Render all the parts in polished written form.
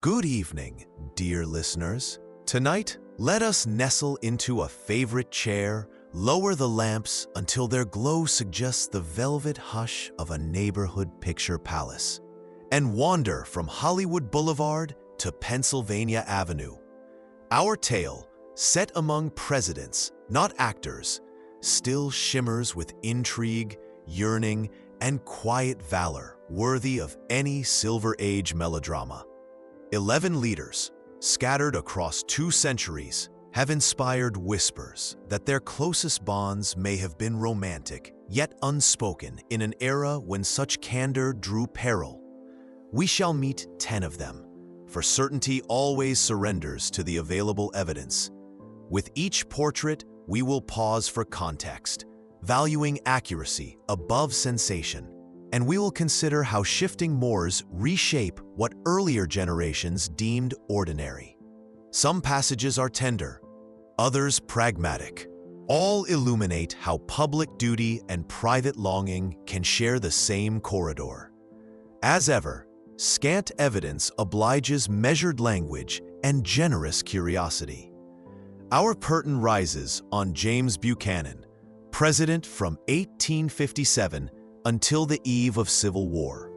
Good evening, dear listeners. Tonight, let us nestle into a favorite chair, lower the lamps until their glow suggests the velvet hush of a neighborhood picture palace, and wander from Hollywood Boulevard to Pennsylvania Avenue. Our tale, set among presidents, not actors, still shimmers with intrigue, yearning, and quiet valor worthy of any Silver Age melodrama. 11 leaders, scattered across 2 centuries, have inspired whispers that their closest bonds may have been romantic, yet unspoken in an era when such candor drew peril. We shall meet 10 of them, for certainty always surrenders to the available evidence. With each portrait, we will pause for context, valuing accuracy above sensation, and we will consider how shifting mores reshape what earlier generations deemed ordinary. Some passages are tender, others pragmatic. All illuminate how public duty and private longing can share the same corridor. As ever, scant evidence obliges measured language and generous curiosity. Our curtain rises on James Buchanan, president from 1857 until the eve of Civil War.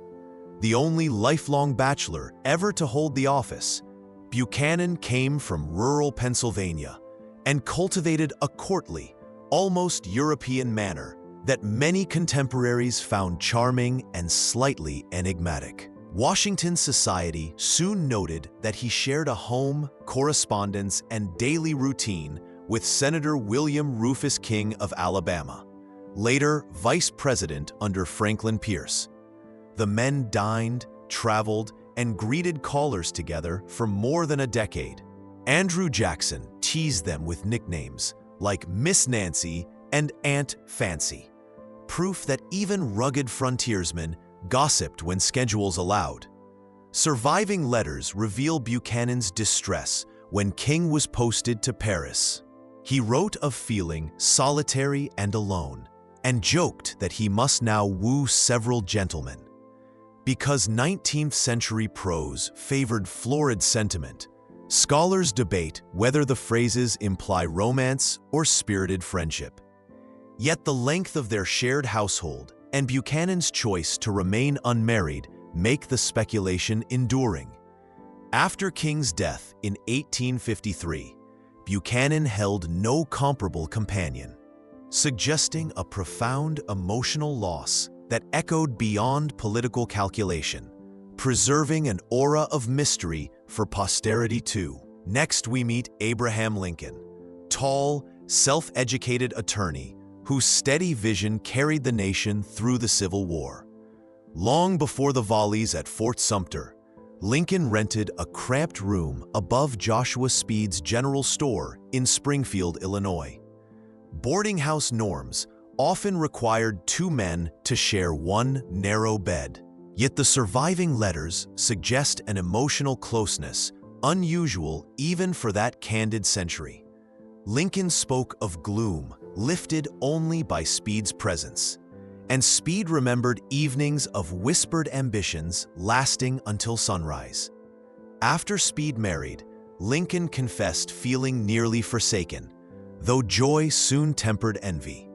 The only lifelong bachelor ever to hold the office, Buchanan came from rural Pennsylvania and cultivated a courtly, almost European manner that many contemporaries found charming and slightly enigmatic. Washington society soon noted that he shared a home, correspondence, and daily routine with Senator William Rufus King of Alabama, later vice president under Franklin Pierce. The men dined, traveled, and greeted callers together for more than a decade. Andrew Jackson teased them with nicknames like Miss Nancy and Aunt Fancy, proof that even rugged frontiersmen gossiped when schedules allowed. Surviving letters reveal Buchanan's distress when King was posted to Paris. He wrote of feeling solitary and alone, and joked that he must now woo several gentlemen. Because 19th century prose favored florid sentiment, scholars debate whether the phrases imply romance or spirited friendship. Yet the length of their shared household and Buchanan's choice to remain unmarried make the speculation enduring. After King's death in 1853, Buchanan held no comparable companion, suggesting a profound emotional loss that echoed beyond political calculation, preserving an aura of mystery for posterity too. Next, we meet Abraham Lincoln, tall, self-educated attorney whose steady vision carried the nation through the Civil War. Long before the volleys at Fort Sumter, Lincoln rented a cramped room above Joshua Speed's General Store in Springfield, Illinois. Boarding house norms often required 2 men to share one narrow bed, yet the surviving letters suggest an emotional closeness unusual even for that candid century. Lincoln spoke of gloom lifted only by Speed's presence, and Speed remembered evenings of whispered ambitions lasting until sunrise. After Speed married, Lincoln confessed feeling nearly forsaken, though joy soon tempered envy.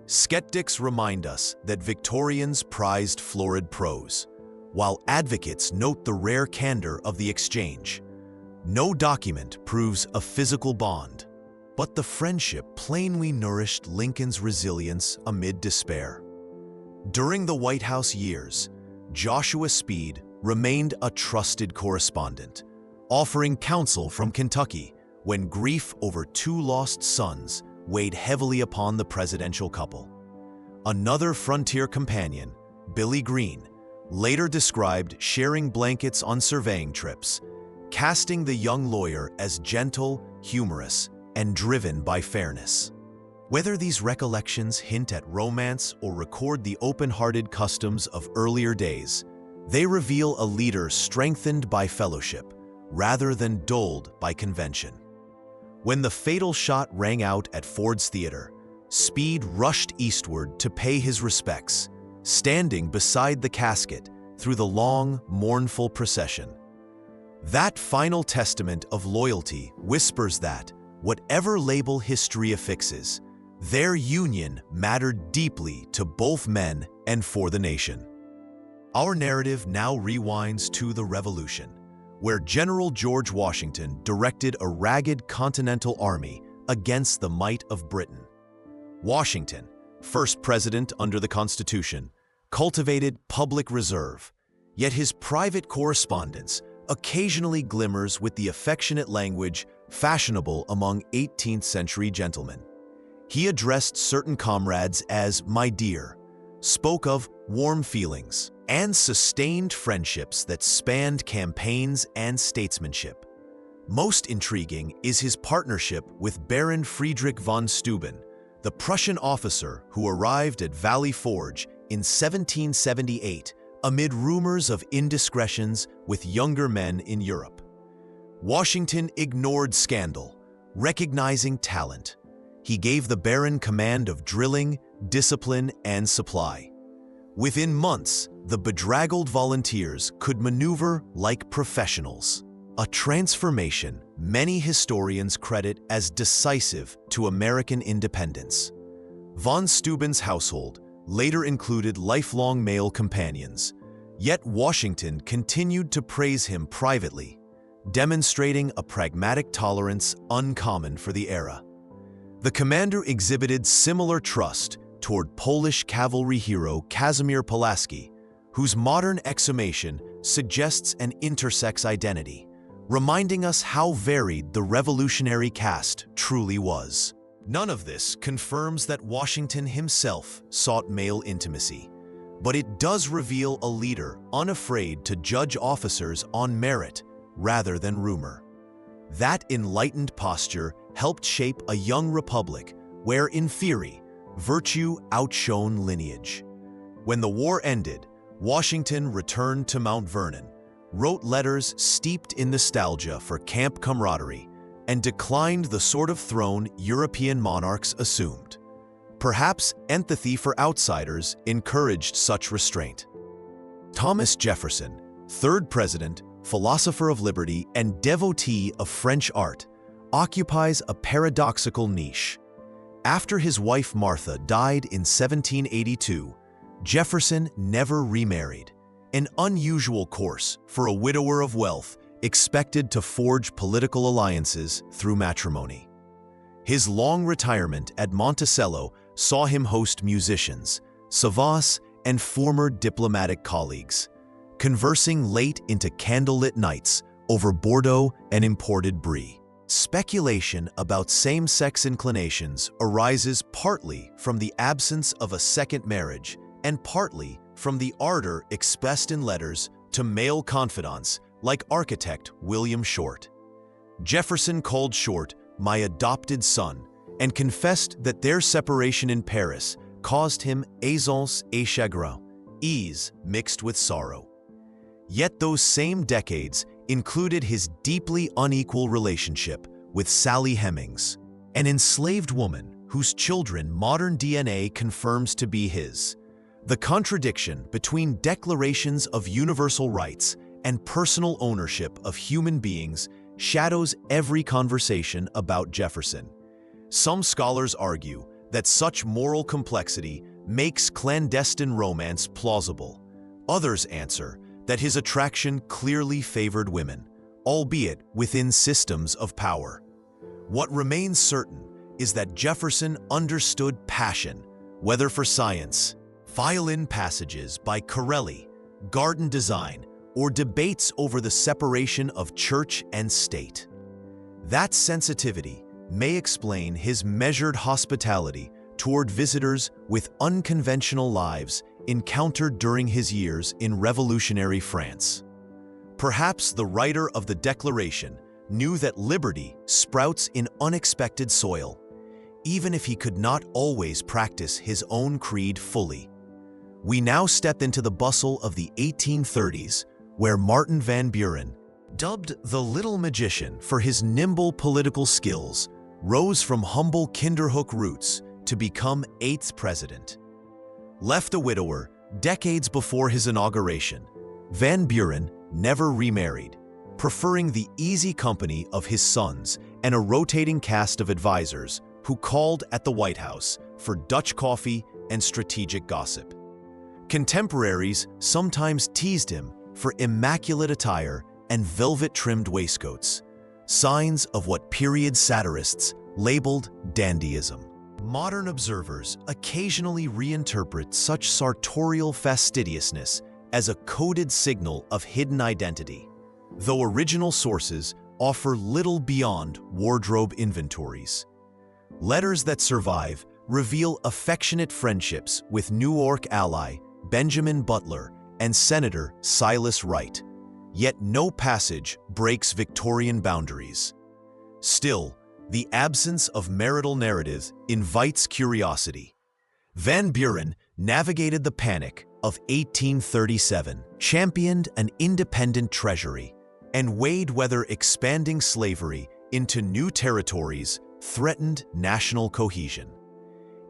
Skeptics remind us that Victorians prized florid prose, while advocates note the rare candor of the exchange. No document proves a physical bond, but the friendship plainly nourished Lincoln's resilience amid despair. During the White House years, Joshua Speed remained a trusted correspondent, offering counsel from Kentucky when grief over 2 lost sons weighed heavily upon the presidential couple. Another frontier companion, Billy Green, later described sharing blankets on surveying trips, casting the young lawyer as gentle, humorous, and driven by fairness. Whether these recollections hint at romance or record the open-hearted customs of earlier days, they reveal a leader strengthened by fellowship rather than dulled by convention. When the fatal shot rang out at Ford's Theater, Speed rushed eastward to pay his respects, standing beside the casket through the long, mournful procession. That final testament of loyalty whispers that, whatever label history affixes, their union mattered deeply to both men and for the nation. Our narrative now rewinds to the Revolution, where General George Washington directed a ragged Continental Army against the might of Britain. Washington, first president under the Constitution, cultivated public reserve, yet his private correspondence occasionally glimmers with the affectionate language fashionable among 18th-century gentlemen. He addressed certain comrades as "my dear," spoke of warm feelings, and sustained friendships that spanned campaigns and statesmanship. Most intriguing is his partnership with Baron Friedrich von Steuben, the Prussian officer who arrived at Valley Forge in 1778 amid rumors of indiscretions with younger men in Europe. Washington ignored scandal, recognizing talent. He gave the Baron command of drilling, discipline, and supply. Within months, the bedraggled volunteers could maneuver like professionals, a transformation many historians credit as decisive to American independence. Von Steuben's household later included lifelong male companions, yet Washington continued to praise him privately, demonstrating a pragmatic tolerance uncommon for the era. The commander exhibited similar trust toward Polish cavalry hero Kazimierz Pulaski, whose modern exhumation suggests an intersex identity, reminding us how varied the revolutionary cast truly was. None of this confirms that Washington himself sought male intimacy, but it does reveal a leader unafraid to judge officers on merit rather than rumor. That enlightened posture helped shape a young republic where, in theory, virtue outshone lineage. When the war ended, Washington returned to Mount Vernon, wrote letters steeped in nostalgia for camp camaraderie, and declined the sort of throne European monarchs assumed. Perhaps empathy for outsiders encouraged such restraint. Thomas Jefferson, third president, philosopher of liberty, and devotee of French art, occupies a paradoxical niche. After his wife Martha died in 1782, Jefferson never remarried, an unusual course for a widower of wealth expected to forge political alliances through matrimony. His long retirement at Monticello saw him host musicians, savants, and former diplomatic colleagues, conversing late into candlelit nights over Bordeaux and imported brie. Speculation about same-sex inclinations arises partly from the absence of a second marriage and partly from the ardor expressed in letters to male confidants like architect William Short. Jefferson called Short "my adopted son" and confessed that their separation in Paris caused him aisance et chagrin, ease mixed with sorrow. Yet those same decades included his deeply unequal relationship with Sally Hemings, an enslaved woman whose children modern DNA confirms to be his. The contradiction between declarations of universal rights and personal ownership of human beings shadows every conversation about Jefferson. Some scholars argue that such moral complexity makes clandestine romance plausible. Others answer that his attraction clearly favored women, albeit within systems of power. What remains certain is that Jefferson understood passion, whether for science, violin passages by Corelli, garden design, or debates over the separation of church and state. That sensitivity may explain his measured hospitality toward visitors with unconventional lives encountered during his years in revolutionary France. Perhaps the writer of the Declaration knew that liberty sprouts in unexpected soil, even if he could not always practice his own creed fully. We now step into the bustle of the 1830s, where Martin Van Buren, dubbed the Little Magician for his nimble political skills, rose from humble Kinderhook roots to become 8th president. Left a widower decades before his inauguration, Van Buren never remarried. preferring the easy company of his sons and a rotating cast of advisors who called at the White House for Dutch coffee and strategic gossip. Contemporaries sometimes teased him for immaculate attire and velvet-trimmed waistcoats, signs of what period satirists labeled dandyism. Modern observers occasionally reinterpret such sartorial fastidiousness as a coded signal of hidden identity, though original sources offer little beyond wardrobe inventories. Letters that survive reveal affectionate friendships with Newark ally Benjamin Butler and Senator Silas Wright, yet no passage breaks Victorian boundaries. Still, the absence of marital narrative invites curiosity. Van Buren navigated the panic of 1837, championed an independent treasury, and weighed whether expanding slavery into new territories threatened national cohesion.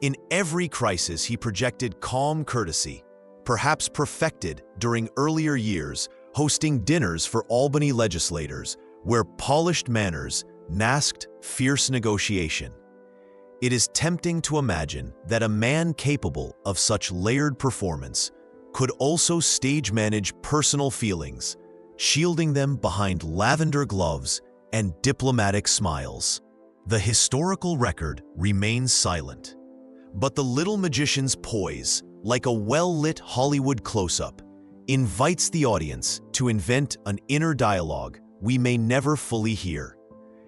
In every crisis, he projected calm courtesy, perhaps perfected during earlier years, hosting dinners for Albany legislators where polished manners masked fierce negotiation. It is tempting to imagine that a man capable of such layered performance could also stage manage personal feelings, shielding them behind lavender gloves and diplomatic smiles. The historical record remains silent, but the little magician's poise, like a well-lit Hollywood close-up, invites the audience to invent an inner dialogue we may never fully hear.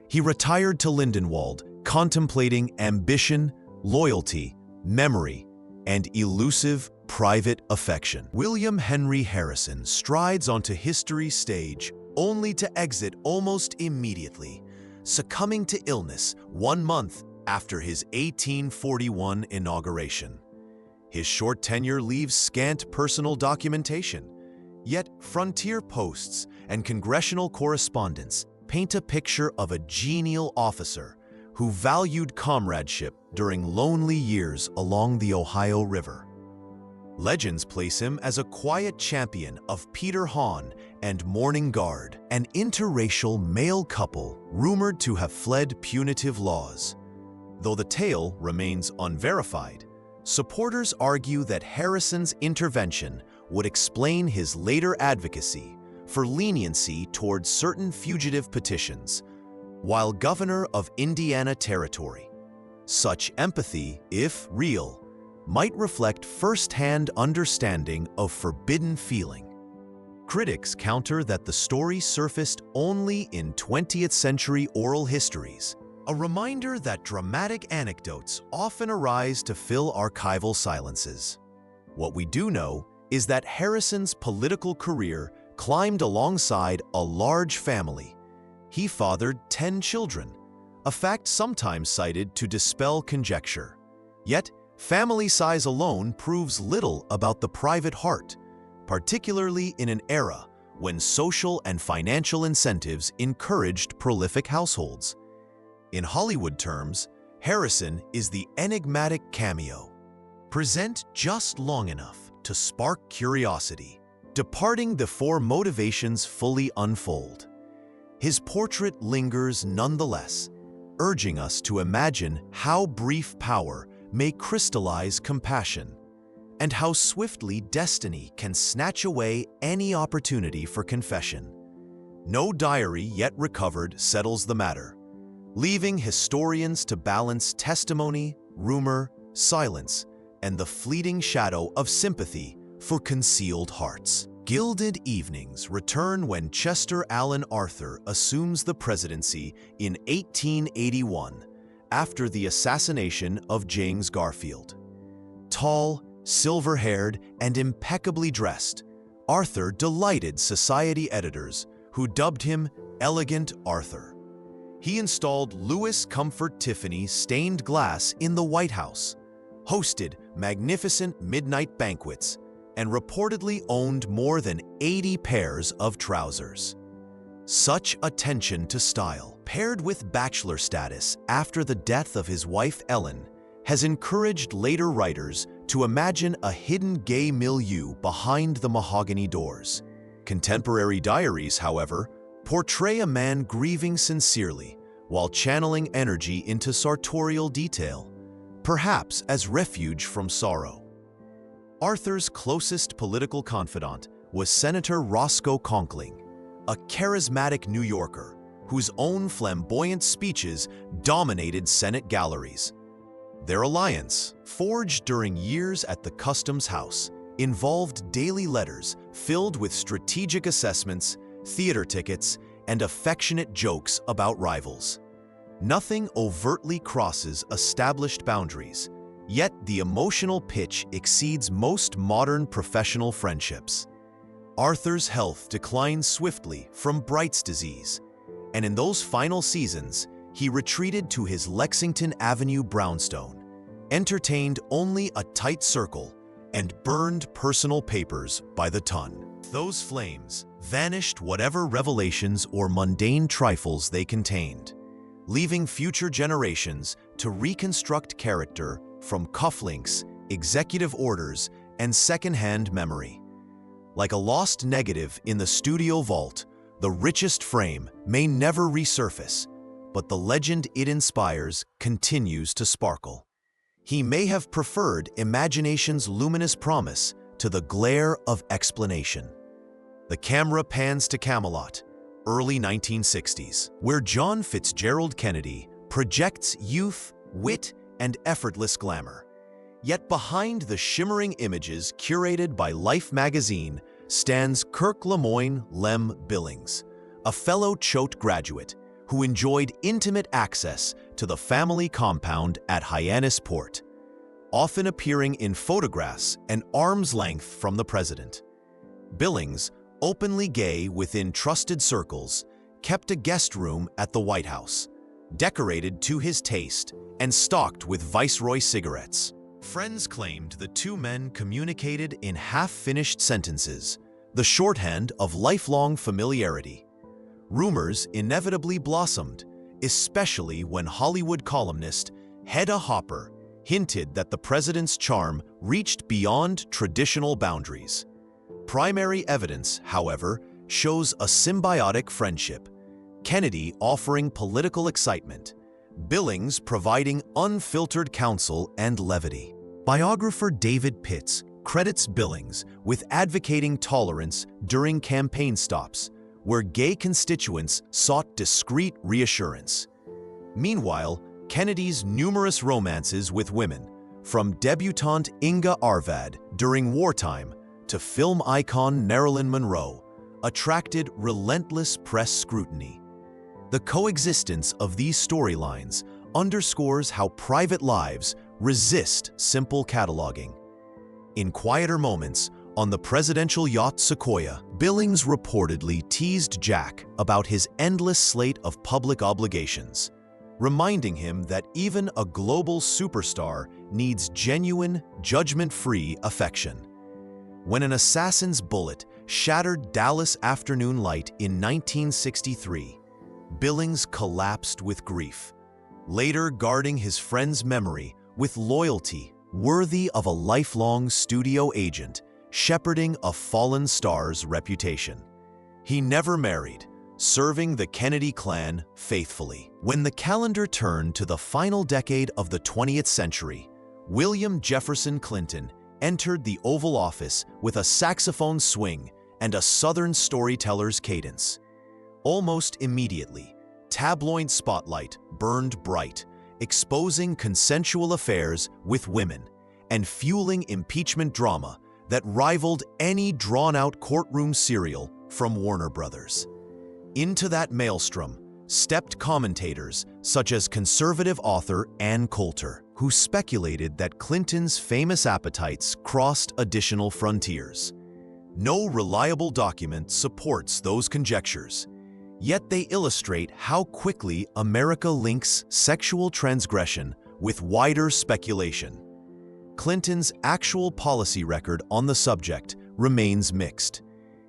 He retired to Lindenwold, contemplating ambition, loyalty, memory, and elusive private affection. William Henry Harrison strides onto history's stage only to exit almost immediately, succumbing to illness 1 month after his 1841 inauguration. His short tenure leaves scant personal documentation, yet frontier posts and congressional correspondence paint a picture of a genial officer who valued comradeship during lonely years along the Ohio River. Legends place him as a quiet champion of Peter Hahn and Morning Guard, an interracial male couple rumored to have fled punitive laws. Though the tale remains unverified, supporters argue that Harrison's intervention would explain his later advocacy for leniency towards certain fugitive petitions, while governor of Indiana Territory. Such empathy, if real, might reflect first-hand understanding of forbidden feeling. Critics counter that the story surfaced only in 20th-century oral histories, a reminder that dramatic anecdotes often arise to fill archival silences. What we do know is that Harrison's political career climbed alongside a large family. He fathered 10 children, a fact sometimes cited to dispel conjecture. Yet, family size alone proves little about the private heart, particularly in an era when social and financial incentives encouraged prolific households. In Hollywood terms, Harrison is the enigmatic cameo, present just long enough to spark curiosity, departing before motivations fully unfold. His portrait lingers nonetheless, urging us to imagine how brief power may crystallize compassion, and how swiftly destiny can snatch away any opportunity for confession. No diary yet recovered settles the matter, leaving historians to balance testimony, rumor, silence, and the fleeting shadow of sympathy for concealed hearts. Gilded evenings return when Chester Alan Arthur assumes the presidency in 1881 after the assassination of James Garfield. Tall, silver-haired, and impeccably dressed, Arthur delighted society editors who dubbed him Elegant Arthur. He installed Louis Comfort Tiffany stained glass in the White House, hosted magnificent midnight banquets, and reportedly owned more than 80 pairs of trousers. Such attention to style, paired with bachelor status after the death of his wife Ellen, has encouraged later writers to imagine a hidden gay milieu behind the mahogany doors. Contemporary diaries, however, portray a man grieving sincerely while channeling energy into sartorial detail, perhaps as refuge from sorrow. Arthur's closest political confidant was Senator Roscoe Conkling, a charismatic New Yorker whose own flamboyant speeches dominated Senate galleries. Their alliance, forged during years at the Customs House, involved daily letters filled with strategic assessments, theater tickets, and affectionate jokes about rivals. Nothing overtly crosses established boundaries, yet the emotional pitch exceeds most modern professional friendships. Arthur's health declined swiftly from Bright's disease, and in those final seasons, he retreated to his Lexington Avenue brownstone, entertained only a tight circle, and burned personal papers by the ton. Those flames vanished whatever revelations or mundane trifles they contained, leaving future generations to reconstruct character from cufflinks, executive orders, and second-hand memory. Like a lost negative in the studio vault, the richest frame may never resurface, but the legend it inspires continues to sparkle. He may have preferred imagination's luminous promise to the glare of explanation. The camera pans to Camelot, early 1960s, where John Fitzgerald Kennedy projects youth, wit, and effortless glamour. Yet behind the shimmering images curated by Life magazine stands Kirk Lemoyne Lem Billings, a fellow Choate graduate who enjoyed intimate access to the family compound at Hyannisport, often appearing in photographs an arm's length from the president. Billings, openly gay within trusted circles, kept a guest room at the White House, decorated to his taste and stocked with Viceroy cigarettes. Friends claimed the two men communicated in half-finished sentences, the shorthand of lifelong familiarity. Rumors inevitably blossomed, especially when Hollywood columnist Hedda Hopper hinted that the president's charm reached beyond traditional boundaries. Primary evidence, however, shows a symbiotic friendship, Kennedy offering political excitement, Billings providing unfiltered counsel and levity. Biographer David Pitts credits Billings with advocating tolerance during campaign stops, where gay constituents sought discreet reassurance. Meanwhile, Kennedy's numerous romances with women, from debutante Inga Arvad during wartime to film icon Marilyn Monroe, attracted relentless press scrutiny. The coexistence of these storylines underscores how private lives resist simple cataloging. In quieter moments, on the presidential yacht Sequoia, Billings reportedly teased Jack about his endless slate of public obligations, reminding him that even a global superstar needs genuine, judgment-free affection. When an assassin's bullet shattered Dallas Afternoon Light in 1963, Billings collapsed with grief, later guarding his friend's memory with loyalty worthy of a lifelong studio agent shepherding a fallen star's reputation. He never married, serving the Kennedy clan faithfully. When the calendar turned to the final decade of the 20th century, William Jefferson Clinton entered the Oval Office with a saxophone swing and a Southern storyteller's cadence. Almost immediately, tabloid spotlight burned bright, exposing consensual affairs with women and fueling impeachment drama that rivaled any drawn-out courtroom serial from Warner Brothers. Into that maelstrom stepped commentators such as conservative author Ann Coulter, who speculated that Clinton's famous appetites crossed additional frontiers. No reliable document supports those conjectures, yet they illustrate how quickly America links sexual transgression with wider speculation. Clinton's actual policy record on the subject remains mixed.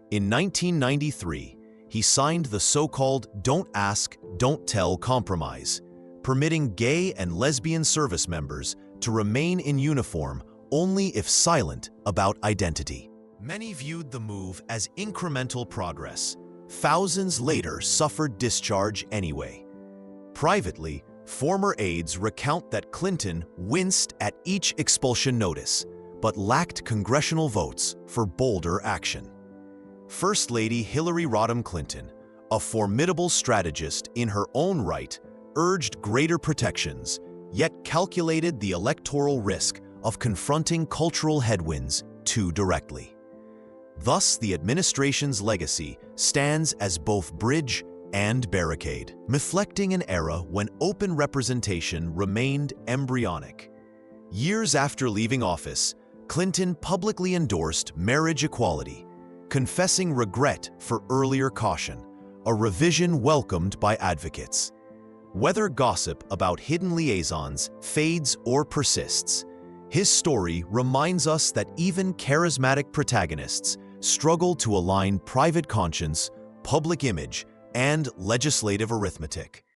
In 1993, he signed the so-called Don't Ask, Don't Tell compromise, permitting gay and lesbian service members to remain in uniform only if silent about identity. Many viewed the move as incremental progress, thousands later suffered discharge anyway. Privately, former aides recount that Clinton winced at each expulsion notice, but lacked congressional votes for bolder action. First Lady Hillary Rodham Clinton, a formidable strategist in her own right, urged greater protections, yet calculated the electoral risk of confronting cultural headwinds too directly. Thus, the administration's legacy stands as both bridge and barricade, reflecting an era when open representation remained embryonic. Years after leaving office, Clinton publicly endorsed marriage equality, confessing regret for earlier caution, a revision welcomed by advocates. Whether gossip about hidden liaisons fades or persists, his story reminds us that even charismatic protagonists struggle to align private conscience, public image, and legislative arithmetic.